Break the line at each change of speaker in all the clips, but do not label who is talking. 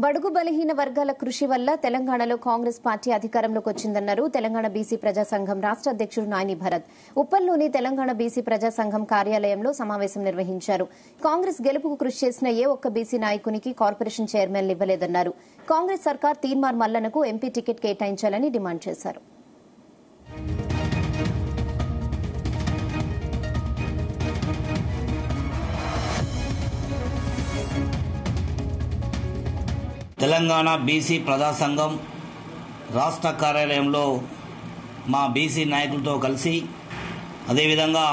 బడుగు బలహీన వర్గాల కృషి వల్ల తెలంగాణలో కాంగ్రెస్ పార్టీ అధికారంలోకి వచ్చిందన్నారు తెలంగాణ బీసీ ప్రజా సంఘం రాష్ట్ర అధ్యక్షుడు నాయని భరత్. ఉప్పల్లోని తెలంగాణ బీసీ ప్రజా సంఘం కార్యాలయంలో సమావేశం నిర్వహించారు. కాంగ్రెస్ గెలుపుకు కృషి చేసిన ఏ ఒక్క బీసీ నాయకునికి కార్పొరేషన్ చైర్మన్ ఇవ్వలేదన్నారు. కాంగ్రెస్ సర్కార్ తీన్మార్ మల్లన్నకు ఎంపీ టికెట్ కేటాయించాలని డిమాండ్ చేశారు.
తెలంగాణ బీసీ ప్రజా సంఘం రాష్ట్ర కార్యాలయంలో మా బీసీ నాయకులతో కలిసి అదేవిధంగా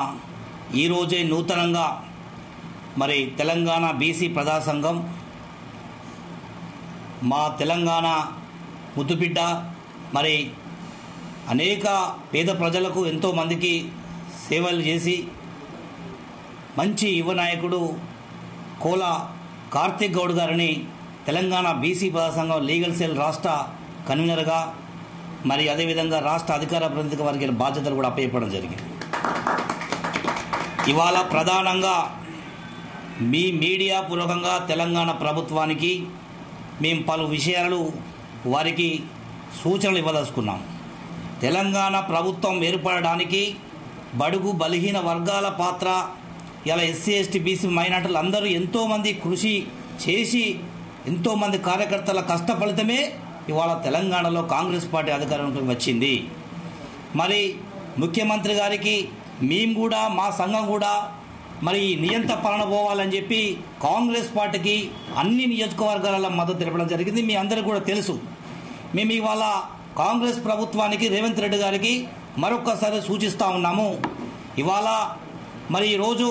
ఈరోజే నూతనంగా తెలంగాణ బీసీ ప్రజా సంఘం మా తెలంగాణ ముద్దుబిడ్డ అనేక పేద ప్రజలకు ఎంతోమందికి సేవలు చేసి మంచి యువ నాయకుడు కోల కార్తిక్ గౌడ్ గారిని తెలంగాణ బీసీ ప్రజా సంఘం లీగల్ సెల్ రాష్ట్ర కన్వీనర్గా అదేవిధంగా రాష్ట్ర అధికార ప్రతినిధిగా వారికి బాధ్యతలు కూడా అప్పచెప్పడం జరిగింది. ఇవాళ ప్రధానంగా మీ మీడియా పూర్వకంగా తెలంగాణ ప్రభుత్వానికి మేము పలు విషయాలు వారికి సూచనలు ఇవ్వదలుచుకున్నాం. తెలంగాణ ప్రభుత్వం ఏర్పడడానికి బడుగు బలహీన వర్గాల పాత్ర ఇలా ఎస్సీ ఎస్టీ బీసీ మైనార్టీలు అందరూ ఎంతోమంది కృషి చేసి ఎంతోమంది కార్యకర్తల కష్ట ఫలితమే ఇవాళ తెలంగాణలో కాంగ్రెస్ పార్టీ అధికారంలోకి వచ్చింది. ముఖ్యమంత్రి గారికి మేము కూడా మా సంఘం కూడా నియంత పాలన పోవాలని చెప్పి కాంగ్రెస్ పార్టీకి అన్ని నియోజకవర్గాల మద్దతు తెలపడం జరిగింది. మీ అందరికీ కూడా తెలుసు. మేము ఇవాళ కాంగ్రెస్ ప్రభుత్వానికి రేవంత్ రెడ్డి గారికి మరొక్కసారి సూచిస్తూ ఉన్నాము. ఇవాళ ఈరోజు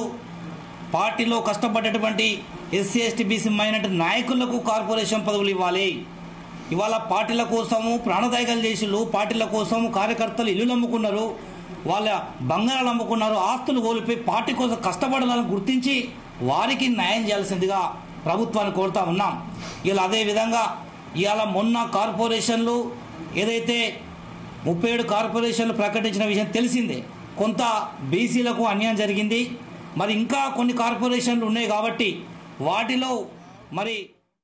పార్టీలో కష్టపడ్డటువంటి ఎస్సీ ఎస్టీ బీసీ మైనార్టీ నాయకులకు కార్పొరేషన్ పదవులు ఇవ్వాలి. ఇవాళ పార్టీల కోసము ప్రాణదాయకాలు చేసిళ్ళు, పార్టీల కోసము కార్యకర్తలు ఇల్లులు అమ్ముకున్నారు, వాళ్ళ బంగారాలు అమ్ముకున్నారు, ఆస్తులు కోల్పోయి పార్టీ కోసం కష్టపడాలని గుర్తించి వారికి న్యాయం చేయాల్సిందిగా ప్రభుత్వాన్ని కోరుతా ఉన్నాం. ఇలా అదేవిధంగా ఇవాళ మొన్న కార్పొరేషన్లు ఏదైతే 37 కార్పొరేషన్లు ప్రకటించిన విషయం తెలిసిందే. కొంత బీసీలకు అన్యాయం జరిగింది. ఇంకా కొన్ని కార్పొరేషన్లు ఉన్నాయి కాబట్టి వాటిలో